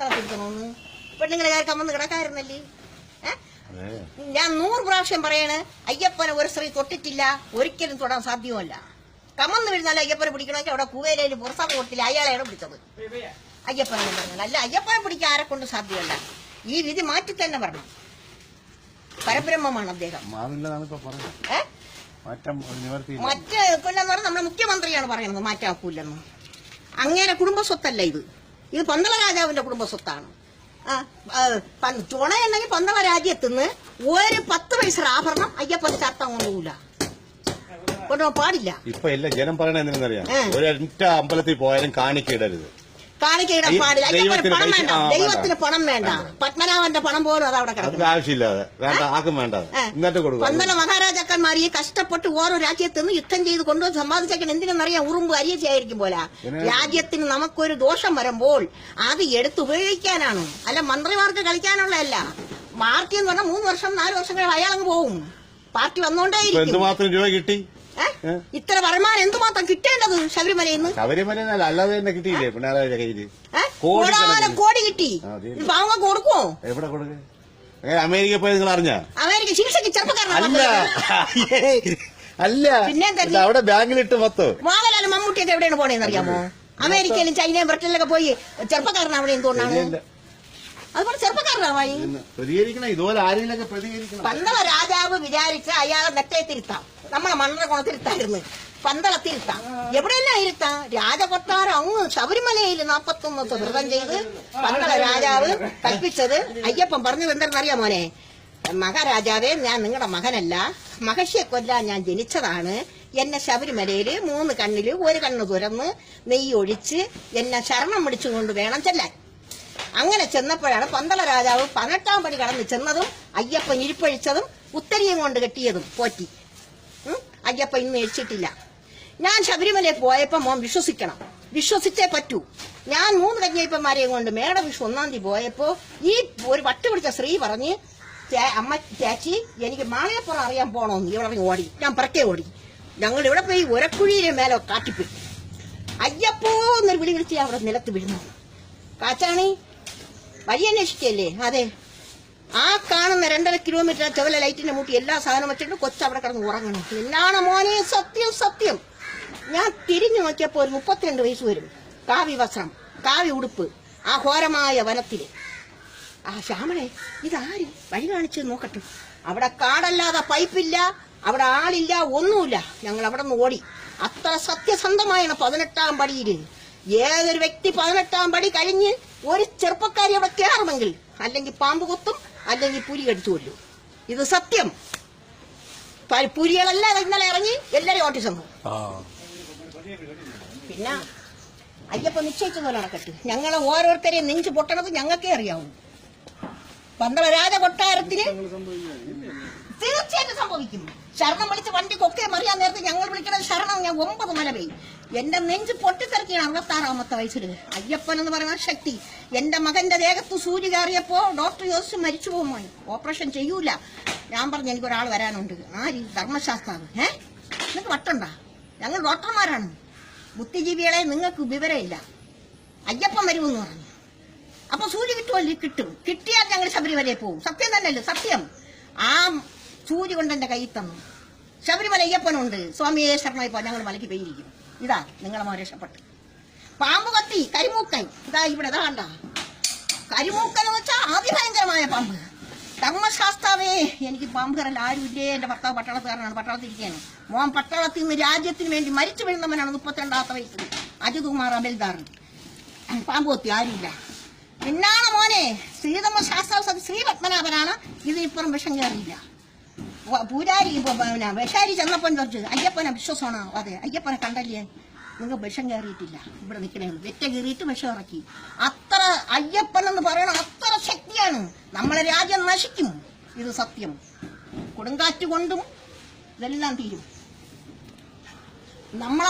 എന്താ തിരുത്തണമെന്ന് പെണ്ണുങ്ങളെ കമന്ന് കിടക്കായിരുന്നല്ലേ? ഞാൻ 100 പ്രാവശ്യം പറയണ്, അയ്യപ്പനെ ഒരു സ്ത്രീ തൊട്ടിട്ടില്ല, ഒരിക്കലും തൊടാൻ സാധ്യമല്ല. കമന്ന് വീഴുന്നാലും അയ്യപ്പനെ പിടിക്കണമെങ്കിൽ അവിടെ പൂവേലയിൽ പുറത്താൻ കൊടുത്തില്ല, അയാളെയാണ് പിടിച്ചത്. അയ്യപ്പനെ പറഞ്ഞാൽ അല്ല, അയ്യപ്പനെ പിടിക്കാൻ ആരെ കൊണ്ട് സാധ്യമല്ല. ഈ വിധി മാറ്റി തന്നെ പറഞ്ഞു. പരബ്രഹ്മമാണ് അദ്ദേഹം. മറ്റേ കൊല്ലെന്ന് പറഞ്ഞാൽ നമ്മുടെ മുഖ്യമന്ത്രിയാണ് പറയുന്നത് മാറ്റാക്കൂല്ലെന്ന്. അങ്ങേരെ കുടുംബ സ്വത്തല്ല ഇത് പന്തള രാജാവിന്റെ കുടുംബ സ്വത്താണ്. ചുണയുണ്ടെങ്കിൽ പന്തള രാജ്യത്തുനിന്ന് ഒരു 10 പൈസ ആഭരണം അയ്യപ്പന് ചാർത്താൻ കൊണ്ടുപോകില്ല, കൊണ്ടുപോകാൻ പാടില്ല. ഇപ്പൊ എല്ലാ ജനം പറയണ എന്തിനറിയാം, ഒരൊറ്റ അമ്പലത്തിൽ പോയാലും കാണിക്കയിടരുത്, കാണിക്കയിടാൻ പാടില്ല. അയ്യപ്പന് പണം വേണ്ട, ദൈവത്തിന് പണം വേണ്ട, പത്മനാഭന്റെ പണം പോലും അത് അവിടെ കിടക്കും, ആവശ്യമില്ലാതെ വേണ്ട, ആക്കും വേണ്ട. പന്തള മഹാരാജാക്കന്മാർ ഈ കഷ്ടപ്പെട്ട് ഓരോ രാജ്യത്ത് നിന്ന് യുദ്ധം ചെയ്ത് കൊണ്ടുവന്ന് സമ്പാദിച്ചേക്കാൻ എന്തിനെന്നറിയാം, ഉറുമ്പ് അരിയച്ചായിരിക്കും പോലെ. രാജ്യത്തിന് നമുക്കൊരു ദോഷം വരുമ്പോൾ അത് എടുത്തുപയോഗിക്കാനാണ്, അല്ല മന്ത്രിമാർക്ക് കളിക്കാനുള്ളതല്ല. പാർട്ടി എന്ന് പറഞ്ഞാൽ 3 വർഷം 4 വർഷം കഴിഞ്ഞ് അയാളങ്ങ് പോവും. പാർട്ടി വന്നോണ്ടേയിരിക്കും. എന്തുമാത്രം രൂപ കിട്ടി, ഇത്ര വരുമാനം എന്തുമാത്രം കിട്ടേണ്ടത് ശബരിമലയിൽ നിന്ന്? ശബരിമല അല്ലാതെ തന്നെ കിട്ടിയില്ലേ പിണറായി കയ്യില്? കോടി കിട്ടി, പാവം കൊടുക്കുമോ? എവിടെ കൊടുക്ക? അമേരിക്ക പോയി നിങ്ങൾ അറിഞ്ഞ? അമേരിക്ക ശിക്ഷയ്ക്ക് ചെറുപ്പക്കാരനല്ല, അല്ല പിന്നെ അവിടെ ബാങ്കിലിട്ട് മോഹൻലാലും മമ്മൂട്ടിയൊക്കെ എവിടെയാണ് പോണേന്ന് അറിയാമോ? അമേരിക്കയിലും ചൈനയും ബ്രിട്ടനിലൊക്കെ പോയി ചെറുപ്പക്കാരൻ അവിടെ എന്തുകൊണ്ടാണ്? അതുപോലെ ചെറുപ്പക്കാരനായി ഇതുപോലെ ആരെങ്കിലും പ്രതികരിക്കണം. പന്തള രാജാവ് വിചാരിച്ച അയാളെ നെറ്റേ തിരുത്താം, നമ്മളെ മണ്ണ ഗുണത്തിരുത്തായിരുന്നു, പന്തള തിരുത്താം, എവിടെയെല്ലാം ഇരുത്താം. രാജകൊട്ടാരം അങ്ങ് ശബരിമലയിൽ 41 വ്രതം ചെയ്ത് പന്തള രാജാവ് കൽപ്പിച്ചത്. അയ്യപ്പൻ പറഞ്ഞത് എന്തെന്നറിയാം മോനെ, മഹാരാജാവേ ഞാൻ നിങ്ങളുടെ മകനല്ല, മഹർഷിയെ കൊല്ലാൻ ഞാൻ ജനിച്ചതാണ്. എന്നെ ശബരിമലയില് 3 കണ്ണില് 1 കണ്ണ് തുറന്ന് നെയ്യൊഴിച്ച് എന്നെ ശരണം പിടിച്ചുകൊണ്ട് വേണം ചെല്ലാൻ. അങ്ങനെ ചെന്നപ്പോഴാണ് പന്തള രാജാവ് 18ാം പടി കടന്ന് ചെന്നതും അയ്യപ്പൻ ഇരിപ്പഴിച്ചതും ഉത്തരിയും കൊണ്ട് കെട്ടിയതും പോറ്റി. അയ്യപ്പ ഇന്ന് എഴിച്ചിട്ടില്ല. ഞാൻ ശബരിമലയിൽ പോയപ്പോ മോൻ വിശ്വസിക്കണം, വിശ്വസിച്ചേ പറ്റൂ. ഞാൻ 3 കഞ്ഞിയപ്പന്മാരെയും കൊണ്ട് മേടവിഷു 1-ാം തീയതി പോയപ്പോ ഈ ഒരു വട്ട് പിടിച്ച സ്ത്രീ പറഞ്ഞ്, അമ്മ ചേച്ചി എനിക്ക് മാളികപ്പുറം അറിയാൻ പോണോന്ന് ഇവിടെ ഓടി. ഞാൻ പുറക്കേ ഓടി. ഞങ്ങൾ ഇവിടെ പോയി ഉരക്കുഴിയിലെ മേലെ കാട്ടിപ്പോയി. അയ്യപ്പോ എന്നൊരു വിളി വിളിച്ച് അവിടെ നിലത്ത് വീഴുന്നു. കാച്ചാണി വഴി അന്വേഷിക്കല്ലേ? അതെ, ആ കാണുന്ന 2.5 കിലോമീറ്റർ ചെവല ലൈറ്റിന്റെ മൂട്ടി എല്ലാ സാധനം വെച്ചിട്ട് കൊച്ചവിടെ കിടന്ന് ഉറങ്ങണം. എന്നാണ് മോനെ സത്യം സത്യം. ഞാൻ തിരിഞ്ഞു നോക്കിയപ്പോ ഒരു 32 വയസ്സ് വരും, കാവി വസ്ത്രം, കാവി ഉടുപ്പ്, ആ ഘോരമായ വനത്തില്. ആ ശ്യാമളെ ഇതാര് വഴി കാണിച്ച് നോക്കട്ടെ. അവിടെ കാടല്ലാതെ പൈപ്പില്ല, അവിടെ ആളില്ല, ഒന്നുമില്ല. ഞങ്ങൾ അവിടെ നിന്ന് ഓടി. അത്ര സത്യസന്ധമായാണ് 18ാം പടിയില്. ഏതൊരു വ്യക്തി 18ാം പടി കഴിഞ്ഞ് ഒരു ചെറുപ്പക്കാരി അവിടെ കയറുമെങ്കിൽ അല്ലെങ്കിൽ പാമ്പ് കൊത്തും, അല്ലെങ്കിൽ പുലി കടിച്ചു കൊല്ലും. ഇത് സത്യം. പുലികളെല്ലാം ഇന്നലെ ഇറങ്ങി എല്ലാരും ഓട്ടിസം. പിന്നെ അയ്യപ്പ നിശ്ചയിച്ച പോലെ നടക്കട്ടെ. ഞങ്ങളെ ഓരോരുത്തരെയും നെഞ്ചു പൊട്ടണത് ഞങ്ങൾക്കേ അറിയാവൂ. പന്തള രാജകൊട്ടാരത്തിന് തീർച്ചയായിട്ടും സംഭവിക്കും. ശരണം വിളിച്ച് വണ്ടി കൊക്കെ മറിയാൻ നേരത്തെ ഞങ്ങൾ വിളിക്കണത് ശരണം. ഞാൻ 9 മല പോയി. എന്റെ നെഞ്ച് പൊട്ടിത്തെറിക്കുകയാണ് 66ാമത്തെ വയസ്സിൽ. അയ്യപ്പൻ എന്ന് പറയുന്ന ശക്തി. എന്റെ മകന്റെ ദേഹത്ത് സൂര്യ കയറിയപ്പോ ഡോക്ടർ ചോദിച്ചു മരിച്ചു പോകുമോ, ഓപ്പറേഷൻ ചെയ്യൂല. ഞാൻ പറഞ്ഞു എനിക്കൊരാൾ വരാനുണ്ട്. ആര്? ധർമ്മശാസ്ത്രാവ്. നിങ്ങൾക്ക് വട്ടുണ്ടാ? ഞങ്ങൾ ഡോക്ടർമാരാണ്. ബുദ്ധിജീവികളെ നിങ്ങൾക്ക് വിവരമില്ല. അയ്യപ്പൻ വരുമെന്ന് പറഞ്ഞു. അപ്പൊ സൂര്യ കിട്ടുമല്ലോ? കിട്ടും. കിട്ടിയാൽ ഞങ്ങൾ ശബരിമലയിൽ പോകും. സത്യം തന്നെയല്ലോ സത്യം. ആ സൂര്യ കൊണ്ട് എന്റെ കയ്യിൽ തന്നു. ശബരിമല അയ്യപ്പനുണ്ട്. സ്വാമിയെ ശരണമായി പോ, ഞങ്ങൾ മലയ്ക്ക് പോയിരിക്കും. ഇതാ നിങ്ങളെ മോൻ രക്ഷപ്പെട്ട്. പാമ്പ് കത്തി കരിമൂക്കൻ ഇതാ ഇവിടെ ഇതാ കണ്ട. കരിമൂക്കൻ എന്ന് വെച്ചാൽ അതിഭയങ്കരമായ പാമ്പ്. ധർമ്മശാസ്താവേ എനിക്ക് പാമ്പ് കയറൽ ആരുമില്ലേ. എന്റെ ഭർത്താവ് പട്ടാളത്തുകാരനാണ്, പട്ടാളത്തിരിക്കുകയാണ്. മോൻ പട്ടാളത്തിൽ നിന്ന് രാജ്യത്തിന് വേണ്ടി മരിച്ചു വീഴുന്നവനാണ്. 32ാമത്തെ വയസ്സിൽ അജിത്കുമാർ അബൽദാർ. പാമ്പ് കൊത്തി ആരുമില്ല. പിന്നാണ് മോനെ ശ്രീധർമ്മശാസ്താവ് ശ്രീ പത്മനാഭനാണ്. ഇതിനിപ്പുറം വിഷം കയറിയില്ല. പൂജാരി വിഷാരി ചെന്നപ്പൻ ചോദിച്ചു അയ്യപ്പനെ വിശ്വാസമാണോ? അതെ. അയ്യപ്പനെ കണ്ടല്ലേ? നിങ്ങൾ വിഷം കയറിയിട്ടില്ല, ഇവിടെ നിൽക്കണേ. വെറ്റ കയറിയിട്ട് വിഷം ഇറക്കി. അത്ര അയ്യപ്പൻ എന്ന് പറയണ അത്ര ശക്തിയാണ്. നമ്മളെ രാജ്യം നശിക്കും. ഇത് സത്യം. കൊടുങ്കാറ്റ് കൊണ്ടും ഇതെല്ലാം തീരും. നമ്മളെ